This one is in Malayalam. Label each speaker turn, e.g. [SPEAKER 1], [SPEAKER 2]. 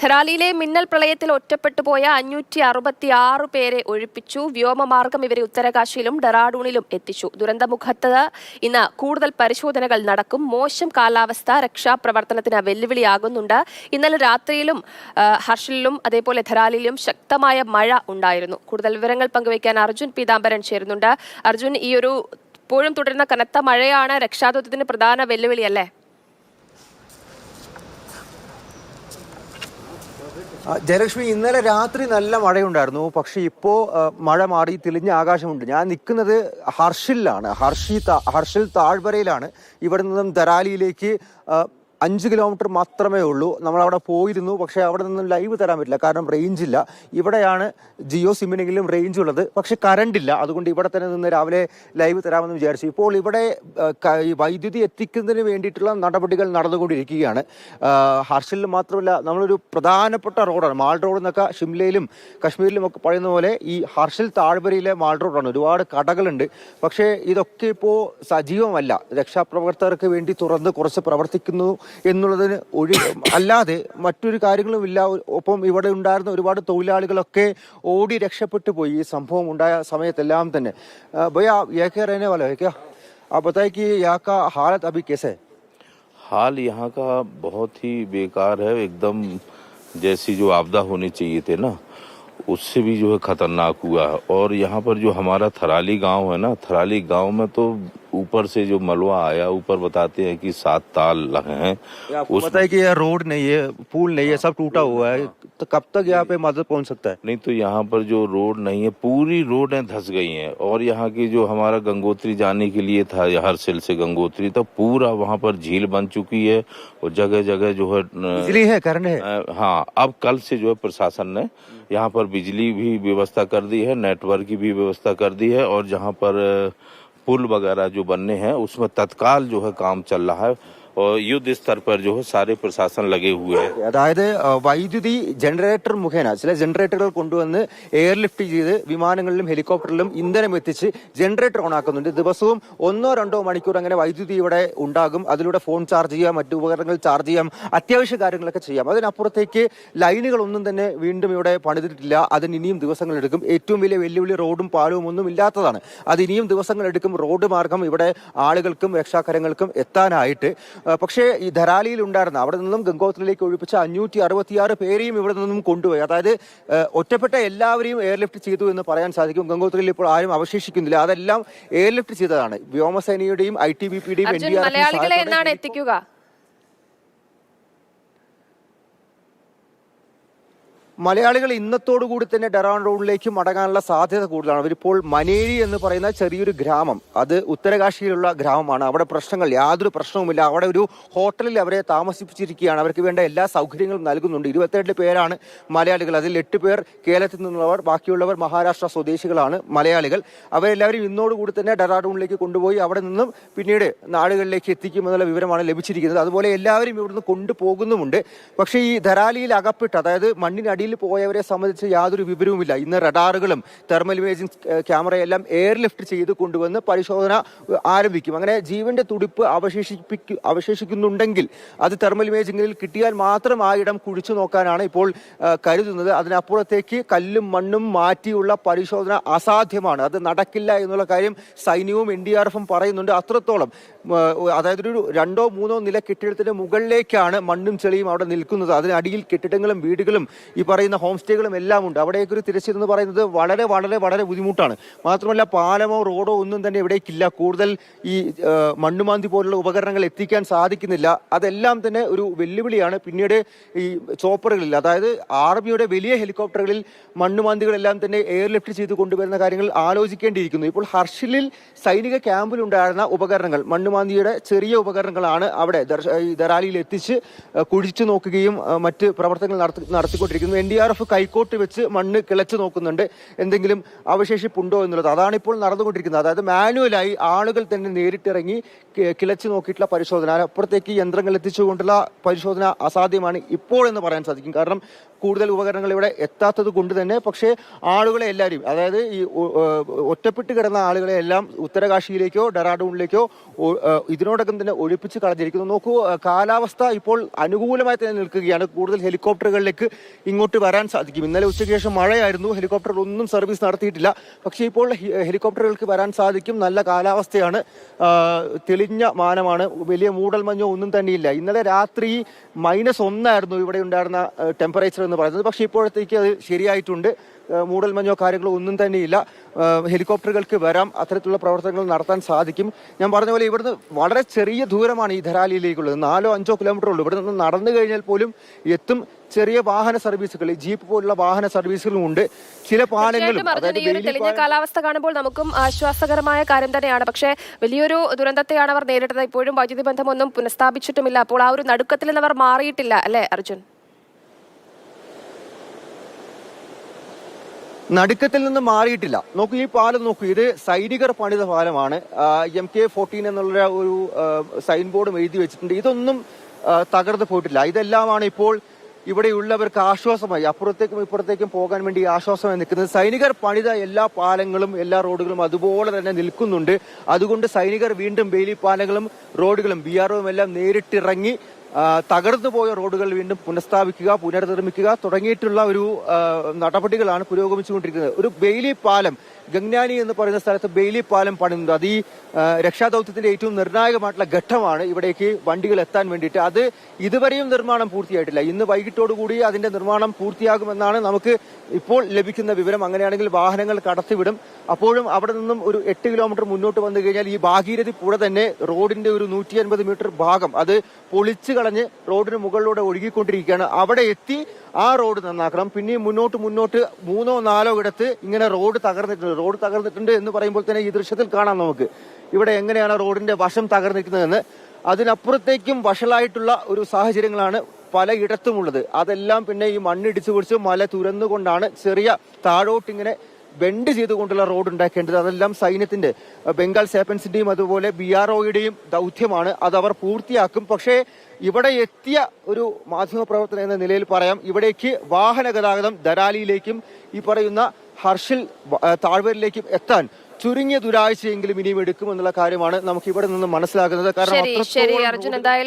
[SPEAKER 1] ധരാലിയിലെ മിന്നൽ പ്രളയത്തിൽ ഒറ്റപ്പെട്ടുപോയ 566 പേരെ ഒഴിപ്പിച്ചു. വ്യോമമാർഗം ഇവരെ ഉത്തരകാശിയിലും ഡെറാഡൂണിലും എത്തിച്ചു. ദുരന്തമുഖത്ത് ഇന്ന് കൂടുതൽ പരിശോധനകൾ നടക്കും. മോശം കാലാവസ്ഥ രക്ഷാപ്രവർത്തനത്തിന് വെല്ലുവിളിയാകുന്നുണ്ട്. ഇന്നലെ രാത്രിയിലും ഹർഷിലും അതേപോലെ ധരാലിയിലും ശക്തമായ മഴ ഉണ്ടായിരുന്നു. കൂടുതൽ വിവരങ്ങൾ പങ്കുവയ്ക്കാൻ അർജുൻ പീതാംബരൻ ചേരുന്നുണ്ട്. അർജുൻ, ഈ ഒരു ഇപ്പോഴും തുടരുന്ന കനത്ത മഴയാണ് രക്ഷാദൗത്യത്തിന് പ്രധാന വെല്ലുവിളിയല്ലേ?
[SPEAKER 2] ജയലക്ഷ്മി, ഇന്നലെ രാത്രി നല്ല മഴയുണ്ടായിരുന്നു. പക്ഷെ ഇപ്പോ മഴ മാറി തെളിഞ്ഞ ആകാശമുണ്ട്. ഞാൻ നിൽക്കുന്നത് ഹർഷിലാണ്. ഹർഷിൽ താഴ്വരയിലാണ്. ഇവിടെ നിന്നും ധരാലിയിലേക്ക് 5 കിലോമീറ്റർ മാത്രമേ ഉള്ളൂ. നമ്മളവിടെ പോയിരുന്നു, പക്ഷേ അവിടെ നിന്നും ലൈവ് തരാൻ പറ്റില്ല, കാരണം റേഞ്ച് ഇല്ല. ഇവിടെയാണ് ജിയോ സിമ്മിനെങ്കിലും റേഞ്ച് ഉള്ളത്, പക്ഷെ കറണ്ട് ഇല്ല. അതുകൊണ്ട് ഇവിടെ തന്നെ നിന്ന് രാവിലെ ലൈവ് തരാമെന്ന് വിചാരിച്ചു. ഇപ്പോൾ ഇവിടെ വൈദ്യുതി എത്തിക്കുന്നതിന് വേണ്ടിയിട്ടുള്ള നടപടികൾ നടന്നുകൊണ്ടിരിക്കുകയാണ്. ഹർഷിൽ മാത്രമല്ല, നമ്മളൊരു പ്രധാനപ്പെട്ട റോഡാണ് മാൾ റോഡ് എന്നൊക്കെ ഷിംലയിലും കശ്മീരിലും ഒക്കെ പറയുന്ന പോലെ ഈ ഹർഷിൽ താഴ്വരയിലെ മാൾ റോഡാണ്. ഒരുപാട് കടകളുണ്ട്. പക്ഷേ ഇതൊക്കെ ഇപ്പോൾ സജീവമല്ല. രക്ഷാപ്രവർത്തകർക്ക് വേണ്ടി തുറന്ന് കുറച്ച് പ്രവർത്തിക്കുന്നു എന്നുള്ളതിന് അല്ലാതെ മറ്റൊരു കാര്യങ്ങളുമില്ല. ഒപ്പം ഇവിടെ ഉണ്ടായിരുന്ന ഒരുപാട് തൊഴിലാളികളൊക്കെ ഓടി രക്ഷപ്പെട്ടു പോയി ഈ സംഭവം ഉണ്ടായ സമയത്തെല്ലാം തന്നെ. भैया यह क्या रहने वाला है क्या? आप बताइए कि यहाँ का हालत अभी कैसे है?
[SPEAKER 3] हाल यहाँ का बहुत ही बेकार है, एकदम जैसी जो आपदा होनी चाहिए थे ना, उससे भी जो है खतरनाक हुआ है। और यहाँ पर जो हमारा थराली गांव है ना, थराली गांव में तो ऊपर से जो मलबा आया, ऊपर बताते हैं कि 7 ताल लगे हैं।
[SPEAKER 2] आपको पता है कि यह रोड नहीं है, पुल नहीं है, सब टूटा हुआ है, तो कब तक यहाँ पे मदद पहुँच सकता है?
[SPEAKER 3] नहीं तो यहाँ पर जो रोड नहीं है, पूरी रोडें धंस गई हैं। और यहाँ की जो हमारा गंगोत्री जाने के लिए था, हरसिल से गंगोत्री, तो पूरा वहाँ पर झील बन चुकी है और जगह जगह जो है
[SPEAKER 2] बिजली है, करंट है।
[SPEAKER 3] हाँ, अब कल से जो है प्रशासन ने यहाँ पर बिजली भी व्यवस्था कर दी है, नेटवर्क की भी व्यवस्था कर दी है। और जहाँ पर पुल वगैरह जो बनने हैं उसमें तत्काल जो है काम चल रहा है और युद्ध स्तर पर जो है सारे प्रशासन लगे हुए हैं.
[SPEAKER 2] അതായത് വൈദ്യുതി ജനറേറ്റർ മുഖേന ചില ജനറേറ്ററുകൾ കൊണ്ടുവന്ന് എയർലിഫ്റ്റ് ചെയ്ത് വിമാനങ്ങളിലും ഹെലികോപ്റ്ററിലും ഇന്ധനം എത്തിച്ച് ജനറേറ്റർ ഓൺ ആക്കുന്നുണ്ട്. ദിവസവും 1-2 മണിക്കൂർ അങ്ങനെ വൈദ്യുതി ഇവിടെ ഉണ്ടാകും. അതിലൂടെ ഫോൺ ചാർജ് ചെയ്യാം, മറ്റു ഉപകരണങ്ങൾ ചാർജ് ചെയ്യാം, അത്യാവശ്യ കാര്യങ്ങളൊക്കെ ചെയ്യാം. അതിനപ്പുറത്തേക്ക് ലൈനുകളൊന്നും തന്നെ വീണ്ടും ഇവിടെ പണിതിട്ടില്ല. അതിന് ഇനിയും ദിവസങ്ങൾ എടുക്കും. ഏറ്റവും വലിയ വെല്ലുവിളി റോഡും പാലവും ഒന്നും ഇല്ലാത്തതാണ്. അത് ഇനിയും ദിവസങ്ങൾ എടുക്കും. റോഡ് മാർഗം ഇവിടെ ആളുകൾക്കും രക്ഷാകരങ്ങൾക്കും എത്താനായിട്ട്. പക്ഷേ ഈ ധരാലിയിൽ ഉണ്ടായിരുന്ന അവിടെ നിന്നും ഗംഗോത്രിയിലേക്ക് ഒഴിപ്പിച്ച 566 പേരെയും ഇവിടെ നിന്നും കൊണ്ടുപോയി. അതായത് ഒറ്റപ്പെട്ട എല്ലാവരെയും എയർലിഫ്റ്റ് ചെയ്തു എന്ന് പറയാൻ സാധിക്കും. ഗംഗോത്രിയിൽ ഇപ്പോൾ ആരും അവശേഷിക്കുന്നില്ല. അതെല്ലാം എയർലിഫ്റ്റ് ചെയ്തതാണ്. വ്യോമസേനയുടെയും ITBPയുടെയും
[SPEAKER 1] മലയാളികളെ എന്നാണ് എത്തിക്കുക?
[SPEAKER 2] മലയാളികൾ ഇന്നത്തോടുകൂടി തന്നെ ഡെറാൻ റോഡിലേക്ക് മടങ്ങാനുള്ള സാധ്യത കൂടുതലാണ്. അവരിപ്പോൾ മനേരി എന്ന് പറയുന്ന ചെറിയൊരു ഗ്രാമം, അത് ഉത്തരകാശിയിലുള്ള ഗ്രാമമാണ്. അവിടെ യാതൊരു പ്രശ്നവുമില്ല. അവിടെ ഒരു ഹോട്ടലിൽ അവരെ താമസിപ്പിച്ചിരിക്കുകയാണ്. അവർക്ക് വേണ്ട എല്ലാ സൗകര്യങ്ങളും നൽകുന്നുണ്ട്. 22 പേരാണ് മലയാളികൾ. അതിൽ 8 പേർ കേരളത്തിൽ നിന്നുള്ളവർ, ബാക്കിയുള്ളവർ മഹാരാഷ്ട്ര സ്വദേശികളാണ് മലയാളികൾ. അവരെല്ലാവരും ഇന്നോടുകൂടി തന്നെ ഡെറാഡൂണിലേക്ക് കൊണ്ടുപോയി അവിടെ നിന്നും പിന്നീട് നാടുകളിലേക്ക് എത്തിക്കുമെന്നുള്ള വിവരമാണ് ലഭിച്ചിരിക്കുന്നത്. അതുപോലെ എല്ലാവരും ഇവിടുന്ന് കൊണ്ടുപോകുന്നുമുണ്ട്. പക്ഷേ ഈ ധരാലിയിൽ അകപ്പെട്ട്, അതായത് മണ്ണിനടിയിൽ പോയവരെ സംബന്ധിച്ച് യാതൊരു വിവരവുമില്ല. ഇന്ന് റഡാറുകളും തെർമൽ ഇമേജിംഗ് ക്യാമറയെല്ലാം എയർലിഫ്റ്റ് ചെയ്ത് കൊണ്ടുവന്ന് പരിശോധന ആരംഭിക്കും. അങ്ങനെ ജീവന്റെ തുടിപ്പ് അവശേഷിക്കുന്നുണ്ടെങ്കിൽ അത് തെർമൽ ഇമേജിംഗിൽ കിട്ടിയാൽ മാത്രം ആ ഇടം കുഴിച്ചു നോക്കാനാണ് ഇപ്പോൾ കരുതുന്നത്. അതിനപ്പുറത്തേക്ക് കല്ലും മണ്ണും മാറ്റിയുള്ള പരിശോധന അസാധ്യമാണ്. അത് നടക്കില്ല എന്നുള്ള കാര്യം സൈന്യവും NDRFും പറയുന്നുണ്ട്. അത്രത്തോളം, അതായത് ഒരു 2-3 നില കെട്ടിടത്തിന്റെ മുകളിലേക്കാണ് മണ്ണും ചെളിയും അവിടെ നിൽക്കുന്നത്. അതിനടിയിൽ കെട്ടിടങ്ങളും വീടുകളും ഈ പറയുന്ന ഹോം സ്റ്റേകളും എല്ലാം ഉണ്ട്. അവിടേക്ക് ഒരു തിരച്ചിലെന്ന് പറയുന്നത് വളരെ വളരെ വളരെ ബുദ്ധിമുട്ടാണ്. മാത്രമല്ല പാലമോ റോഡോ ഒന്നും തന്നെ ഇവിടേക്കില്ല. കൂടുതൽ ഈ മണ്ണുമാന്തി പോലുള്ള ഉപകരണങ്ങൾ എത്തിക്കാൻ സാധിക്കുന്നില്ല. അതെല്ലാം തന്നെ ഒരു വെല്ലുവിളിയാണ്. പിന്നീട് ഈ ചോപ്പറുകളിൽ, അതായത് ആർമിയുടെ വലിയ ഹെലികോപ്റ്ററുകളിൽ മണ്ണുമാന്തികളെല്ലാം തന്നെ എയർലിഫ്റ്റ് ചെയ്ത് കൊണ്ടുവരുന്ന കാര്യങ്ങൾ ആലോചിക്കേണ്ടിയിരിക്കുന്നു. ഇപ്പോൾ ഹർഷിലിൽ സൈനിക ക്യാമ്പിലുണ്ടായിരുന്ന ഉപകരണങ്ങൾ, മണ്ണുമാന്തിയുടെ ചെറിയ ഉപകരണങ്ങളാണ് അവിടെ ധരാലിയിൽ എത്തിച്ച് കുഴിച്ചു നോക്കുകയും മറ്റ് പ്രവർത്തനങ്ങൾ നടത്തിക്കൊണ്ടിരിക്കുന്നു. NDRF കൈക്കോട്ട് വെച്ച് മണ്ണ് കിളച്ചു നോക്കുന്നുണ്ട്, എന്തെങ്കിലും അവശേഷിപ്പുണ്ടോ എന്നുള്ളത്. അതാണ് ഇപ്പോൾ നടന്നുകൊണ്ടിരിക്കുന്നത്. അതായത് മാനുവലായി ആളുകൾ തന്നെ നേരിട്ടിറങ്ങി കിളച്ചു നോക്കിയിട്ടുള്ള പരിശോധന. അപ്പുറത്തേക്ക് യന്ത്രങ്ങൾ എത്തിച്ചുകൊണ്ടുള്ള പരിശോധന അസാധ്യമാണ് ഇപ്പോൾ എന്ന് പറയാൻ സാധിക്കും. കാരണം കൂടുതൽ ഉപകരണങ്ങൾ ഇവിടെ എത്താത്തത് കൊണ്ട് തന്നെ. പക്ഷേ ആളുകളെ എല്ലാവരും, അതായത് ഈ ഒറ്റപ്പെട്ട് കിടന്ന ആളുകളെ എല്ലാം ഉത്തരകാശിയിലേക്കോ ഡെറാഡൂണിലേക്കോ ഇതിനോടകം തന്നെ ഒഴിപ്പിച്ച് കളഞ്ഞിരിക്കുന്നു. നോക്കൂ, കാലാവസ്ഥ ഇപ്പോൾ അനുകൂലമായി തന്നെ നിൽക്കുകയാണ്. കൂടുതൽ ഹെലികോപ്റ്ററുകളിലേക്ക് ഇങ്ങോട്ട് വരാൻ സാധിക്കും. ഇന്നലെ ഉച്ചയ്ക്ക് ശേഷം മഴയായിരുന്നു, ഹെലികോപ്റ്ററുകൾ ഒന്നും സർവീസ് നടത്തിയിട്ടില്ല. പക്ഷേ ഇപ്പോൾ ഹെലികോപ്റ്ററുകൾക്ക് വരാൻ സാധിക്കും. നല്ല കാലാവസ്ഥയാണ്, തെളിഞ്ഞ മാനമാണ്, വലിയ മൂടൽമഞ്ഞോ ഒന്നും തന്നെയില്ല. ഇന്നലെ രാത്രി -1 ഇവിടെ ഉണ്ടായിരുന്ന ടെമ്പറേച്ചർ എന്ന് പറയുന്നത്. പക്ഷേ ഇപ്പോഴത്തേക്ക് അത് ശരിയായിട്ടുണ്ട്. മൂടൽമഞ്ഞോ കാര്യങ്ങളോ ഒന്നും തന്നെയില്ല. ഹെലികോപ്റ്ററുകൾക്ക് വരാം, അത്തരത്തിലുള്ള പ്രവർത്തനങ്ങൾ നടത്താൻ സാധിക്കും. ഞാൻ പറഞ്ഞ പോലെ ഇവിടുന്ന് വളരെ ചെറിയ ദൂരമാണ് ഈ ധരാലിയിലേക്കുള്ളത്. 4-5 കിലോമീറ്റർ ഉള്ളൂ. ഇവിടെ നിന്ന് നടന്നു കഴിഞ്ഞാൽ പോലും എത്തും. ചെറിയ വാഹന സർവീസുകൾ, ജീപ്പ് പോലുള്ള വാഹന സർവീസുകളും ഉണ്ട്. ചില പാലങ്ങളും
[SPEAKER 1] തെളിഞ്ഞ കാലാവസ്ഥ കാണുമ്പോൾ നമുക്കും ആശ്വാസകരമായ കാര്യം തന്നെയാണ്. പക്ഷേ വലിയൊരു ദുരന്തത്തെയാണ് അവർ നേരിട്ടത്. ഇപ്പോഴും വൈദ്യുതി ബന്ധമൊന്നും പുനഃസ്ഥാപിച്ചിട്ടുമില്ല. അപ്പോൾ ആ ഒരു നടുക്കത്തിൽ നിന്ന് അവർ മാറിയിട്ടില്ല അല്ലേ അർജുൻ?
[SPEAKER 2] നടുക്കത്തിൽ നിന്ന് മാറിയിട്ടില്ല. നോക്കൂ, ഈ പാലം നോക്കൂ, ഇത് സൈനികർ പണിത പാലമാണ്. MK-14 എന്നുള്ള ഒരു സൈൻ ബോർഡും എഴുതി വെച്ചിട്ടുണ്ട്. ഇതൊന്നും തകർന്നു പോയിട്ടില്ല. ഇതെല്ലാമാണ് ഇപ്പോൾ ഇവിടെയുള്ളവർക്ക് ആശ്വാസമായി, അപ്പുറത്തേക്കും ഇപ്പുറത്തേക്കും പോകാൻ വേണ്ടി ആശ്വാസമായി നിൽക്കുന്നത്. സൈനികർ പണിത എല്ലാ പാലങ്ങളും എല്ലാ റോഡുകളും അതുപോലെ തന്നെ നിൽക്കുന്നുണ്ട്. അതുകൊണ്ട് സൈനികർ വീണ്ടും ബെയിലി പാലങ്ങളും റോഡുകളും BROയും എല്ലാം നേരിട്ടിറങ്ങി തകർന്നു പോയ റോഡുകൾ വീണ്ടും പുനഃസ്ഥാപിക്കുക, പുനർനിർമ്മിക്കുക തുടങ്ങിയിട്ടുള്ള ഒരു നടപടികളാണ് പുരോഗമിച്ചുകൊണ്ടിരിക്കുന്നത്. ഒരു ബെയിലി പാലം, ഗംഗ്നാനി എന്ന് പറയുന്ന സ്ഥലത്ത് ബെയിലി പാലം പണിയുന്നത് അത് ഈ രക്ഷാദൌത്യത്തിന്റെ ഏറ്റവും നിർണായകമായിട്ടുള്ള ഘട്ടമാണ്. ഇവിടേക്ക് വണ്ടികൾ എത്താൻ വേണ്ടിയിട്ട് അത് ഇതുവരെയും നിർമ്മാണം പൂർത്തിയായിട്ടില്ല. ഇന്ന് വൈകിട്ടോടുകൂടി അതിന്റെ നിർമ്മാണം പൂർത്തിയാകുമെന്നാണ് നമുക്ക് ഇപ്പോൾ ലഭിക്കുന്ന വിവരം. അങ്ങനെയാണെങ്കിൽ വാഹനങ്ങൾ കടത്തിവിടും. അപ്പോഴും അവിടെ നിന്നും ഒരു 8 കിലോമീറ്റർ മുന്നോട്ട് വന്നു കഴിഞ്ഞാൽ ഈ ഭാഗീരഥി പുഴ തന്നെ റോഡിന്റെ ഒരു 150 മീറ്റർ ഭാഗം അത് പൊളിച്ചു കളഞ്ഞ് റോഡിന് മുകളിലൂടെ ഒഴുകിക്കൊണ്ടിരിക്കുകയാണ്. അവിടെ എത്തി ആ റോഡ് നന്നാക്കണം. പിന്നെയും മുന്നോട്ട് 3-4 ഇടത്ത് ഇങ്ങനെ റോഡ് തകർന്നിട്ടുണ്ട് എന്ന് പറയുമ്പോൾ തന്നെ ഈ ദൃശ്യത്തിൽ കാണാം നമുക്ക് ഇവിടെ എങ്ങനെയാണ് റോഡിന്റെ വശം തകർന്നിരിക്കുന്നതെന്ന്. അതിനപ്പുറത്തേക്കും വഷളായിട്ടുള്ള ഒരു സാഹചര്യങ്ങളാണ് പലയിടത്തുമുള്ളത്. അതെല്ലാം പിന്നെ ഈ മണ്ണിടിച്ചു പൊടിച്ച് മല തുരന്നുകൊണ്ടാണ് ചെറിയ താഴോട്ടിങ്ങനെ ബെൻഡ് ചെയ്തുകൊണ്ടുള്ള റോഡ് ഉണ്ടാക്കേണ്ടത്. അതെല്ലാം സൈന്യത്തിന്റെ, ബംഗാൾ സേപ്പൻസിന്റെയും അതുപോലെ BROയുടെയും ദൗത്യമാണ്. അതവർ പൂർത്തിയാക്കും. പക്ഷേ ഇവിടെ എത്തിയ ഒരു മാധ്യമപ്രവർത്തനം എന്ന നിലയിൽ പറയാം, ഇവിടേക്ക് വാഹന ഗതാഗതം ധരാലിയിലേക്കും ഈ പറയുന്ന ഹർഷിൽ താഴ്വരയിലേക്കും എത്താൻ ചുരുങ്ങിയ ഒരാഴ്ചയെങ്കിലും ഇനിയും എടുക്കുമെന്നുള്ള കാര്യമാണ് നമുക്ക് ഇവിടെ നിന്ന് മനസ്സിലാക്കുന്നത്. കാരണം
[SPEAKER 1] ശരി അർജുൻ, എന്തായാലും